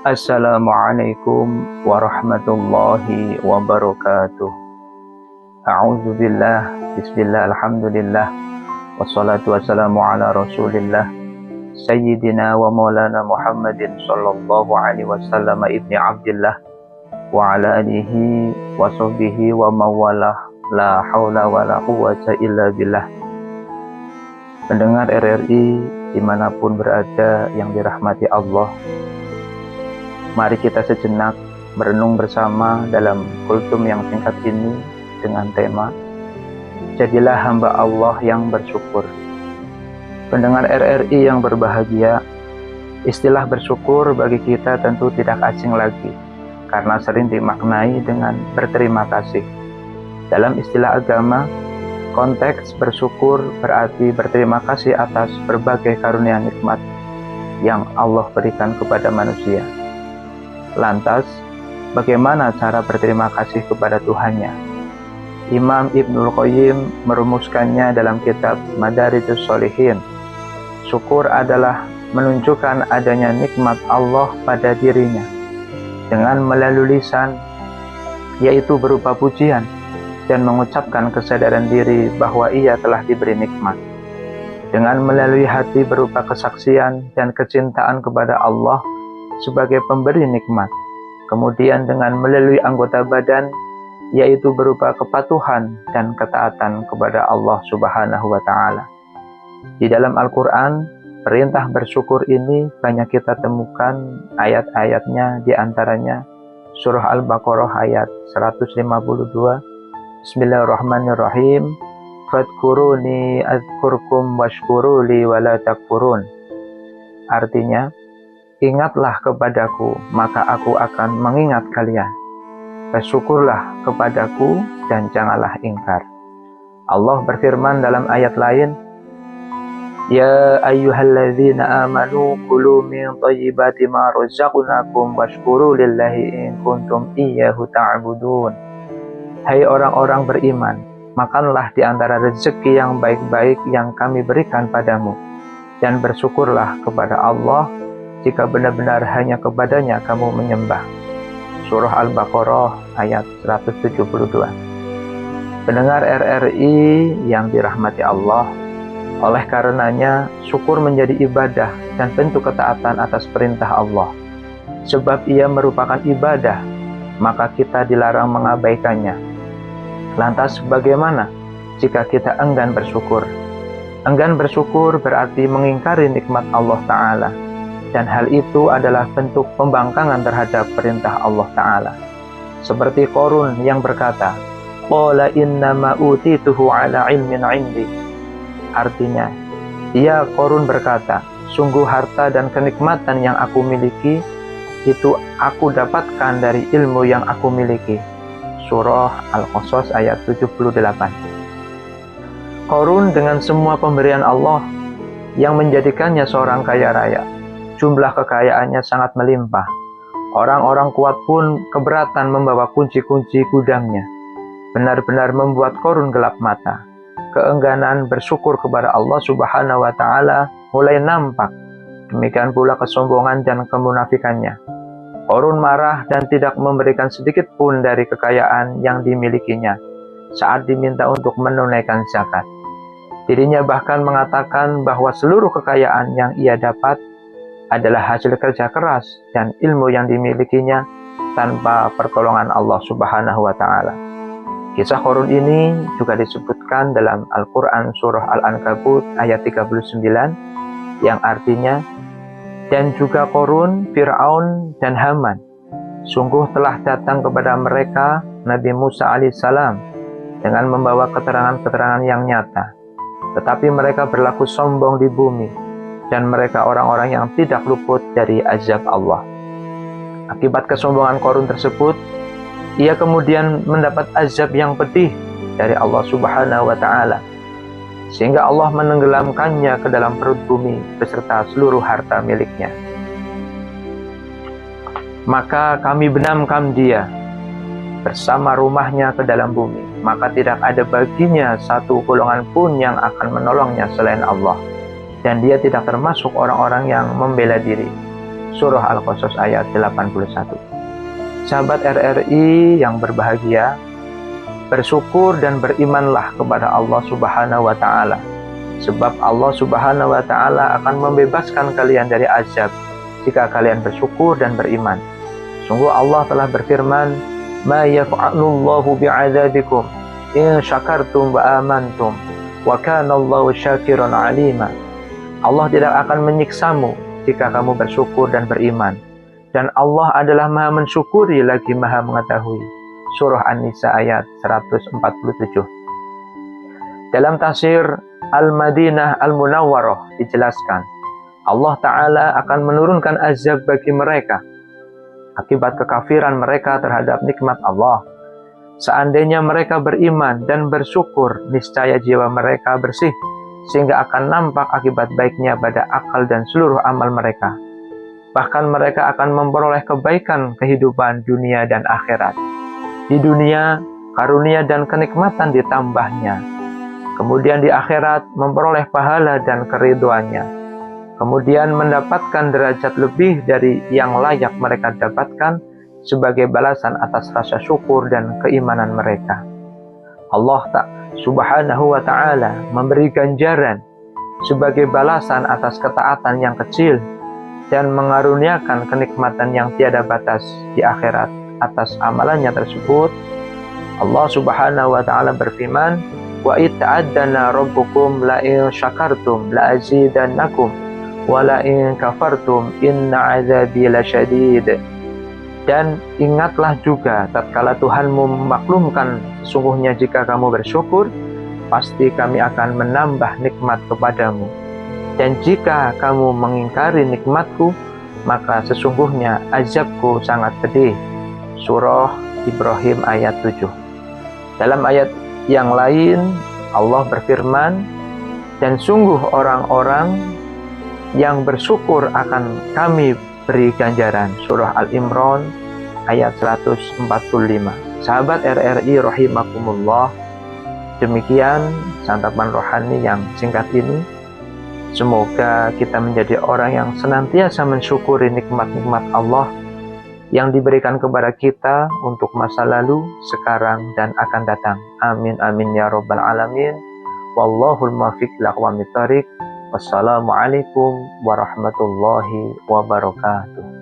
Assalamualaikum warahmatullahi wabarakatuh. A'udzubillah, bismillah, alhamdulillah, wassalatu wassalamu ala rasulillah Sayyidina wa maulana Muhammadin sallallahu alaihi wasallam ibni Abdillah wa ala alihi wa sahbihi wa mawalah, la hawla wa la quwwata illa billah. Pendengar RRI dimanapun berada yang dirahmati Allah, mari kita sejenak merenung bersama dalam kultum yang singkat ini dengan tema Jadilah hamba Allah yang bersyukur. Pendengar RRI yang berbahagia, istilah bersyukur bagi kita tentu tidak asing lagi, karena sering dimaknai dengan berterima kasih. Dalam istilah agama, konteks bersyukur berarti berterima kasih atas berbagai karunia nikmat yang Allah berikan kepada manusia. Lantas, bagaimana cara berterima kasih kepada Tuhannya? Imam Ibnul Qayyim merumuskannya dalam kitab Madarijus Shalihin. Syukur adalah menunjukkan adanya nikmat Allah pada dirinya dengan melalui lisan, yaitu berupa pujian, dan mengucapkan kesadaran diri bahwa ia telah diberi nikmat. Dengan melalui hati berupa kesaksian dan kecintaan kepada Allah sebagai pemberi nikmat. Kemudian dengan melalui anggota badan, yaitu berupa kepatuhan dan ketaatan kepada Allah Subhanahu wa Ta'ala. Di dalam Al-Quran, perintah bersyukur ini banyak kita temukan ayat-ayatnya, di antaranya surah Al-Baqarah ayat 152. Bismillahirrahmanirrahim. Fadkuruni azkurkum washkuruli wala takfurun. Artinya, ingatlah kepadaku, maka aku akan mengingat kalian. Bersyukurlah kepadaku dan janganlah ingkar. Allah berfirman dalam ayat lain, Ya ayyuhalladzina amanu kulu min thayyibati ma razaqnakum washkuru lillahi in kuntum iyyahu ta'budun. Hai orang-orang beriman, makanlah di antara rezeki yang baik-baik yang kami berikan padamu, dan bersyukurlah kepada Allah jika benar-benar hanya kepadanya kamu menyembah. Surah Al-Baqarah ayat 172. Pendengar RRI yang dirahmati Allah, oleh karenanya syukur menjadi ibadah dan bentuk ketaatan atas perintah Allah. Sebab ia merupakan ibadah, maka kita dilarang mengabaikannya. Lantas bagaimana jika kita enggan bersyukur? Enggan bersyukur berarti mengingkari nikmat Allah Ta'ala. Dan hal itu adalah bentuk pembangkangan terhadap perintah Allah Ta'ala. Seperti Qarun yang berkata, Qala innama utituhu ala ilmin indi. Artinya, Qarun berkata, sungguh harta dan kenikmatan yang aku miliki, itu aku dapatkan dari ilmu yang aku miliki. Surah Al-Qasas ayat 78. Qarun dengan semua pemberian Allah yang menjadikannya seorang kaya raya. Jumlah kekayaannya sangat melimpah. Orang-orang kuat pun keberatan membawa kunci-kunci gudangnya. Benar-benar membuat Qarun gelap mata. Keengganan bersyukur kepada Allah Subhanahu wa Ta'ala mulai nampak. Demikian pula kesombongan dan kemunafikannya. Qarun marah dan tidak memberikan sedikit pun dari kekayaan yang dimilikinya saat diminta untuk menunaikan zakat. Dirinya bahkan mengatakan bahwa seluruh kekayaan yang ia dapat adalah hasil kerja keras dan ilmu yang dimilikinya tanpa pertolongan Allah Subhanahu wa Ta'ala. Kisah Qarun ini juga disebutkan dalam Al-Quran surah Al-Ankabut ayat 39 yang artinya, dan juga Qarun, Fir'aun, dan Haman sungguh telah datang kepada mereka Nabi Musa alaihissalam dengan membawa keterangan-keterangan yang nyata, tetapi mereka berlaku sombong di bumi, dan mereka orang-orang yang tidak luput dari azab Allah. Akibat kesombongan Qarun tersebut, ia kemudian mendapat azab yang pedih dari Allah Subhanahu wa Ta'ala, sehingga Allah menenggelamkannya ke dalam perut bumi beserta seluruh harta miliknya. Maka kami benamkan dia bersama rumahnya ke dalam bumi, maka tidak ada baginya satu golongan pun yang akan menolongnya selain Allah, dan dia tidak termasuk orang-orang yang membela diri. Surah Al-Qasas ayat 81. Sahabat RRI yang berbahagia, bersyukur dan berimanlah kepada Allah Subhanahu wa Ta'ala, sebab Allah Subhanahu wa Ta'ala akan membebaskan kalian dari azab jika kalian bersyukur dan beriman. Sungguh Allah telah berfirman, "Ma yaf'alullahu bi'adzabikum in syakartum wa amantum wa kana Allahu syakiran 'alima." Allah tidak akan menyiksamu jika kamu bersyukur dan beriman, dan Allah adalah Maha mensyukuri lagi Maha mengetahui. Surah An-Nisa ayat 147. Dalam tafsir Al-Madinah Al-Munawwarah dijelaskan, Allah Ta'ala akan menurunkan azab bagi mereka akibat kekafiran mereka terhadap nikmat Allah. Seandainya mereka beriman dan bersyukur, niscaya jiwa mereka bersih, sehingga akan nampak akibat baiknya pada akal dan seluruh amal mereka. Bahkan mereka akan memperoleh kebaikan kehidupan dunia dan akhirat. Di dunia, karunia dan kenikmatan ditambahnya. Kemudian di akhirat, memperoleh pahala dan keridhoannya. Kemudian mendapatkan derajat lebih dari yang layak mereka dapatkan sebagai balasan atas rasa syukur dan keimanan mereka. Allah Subhanahu wa Ta'ala memberi ganjaran sebagai balasan atas ketaatan yang kecil dan mengaruniakan kenikmatan yang tiada batas di akhirat atas amalannya tersebut. Allah Subhanahu wa Ta'ala berfirman, "Wa itta'addana rabbukum la in syakartum la azidannakum wa la in kafartum inna 'adzabi lasyadid." Dan ingatlah juga tatkala Tuhanmu memaklumkan, sesungguhnya jika kamu bersyukur, pasti kami akan menambah nikmat kepadamu. Dan jika kamu mengingkari nikmatku, maka sesungguhnya azabku sangat pedih. Surah Ibrahim ayat 7. Dalam ayat yang lain, Allah berfirman, "Dan sungguh orang-orang yang bersyukur akan kami beri ganjaran." Surah Al-Imran ayat 145. Sahabat RRI rahimakumullah, demikian santapan rohani yang singkat ini. Semoga kita menjadi orang yang senantiasa mensyukuri nikmat-nikmat Allah yang diberikan kepada kita untuk masa lalu, sekarang, dan akan datang. Amin amin ya rabbal alamin. Wallahul muwaffiq ila aqwamit thoriq. Wassalamualaikum warahmatullahi wabarakatuh.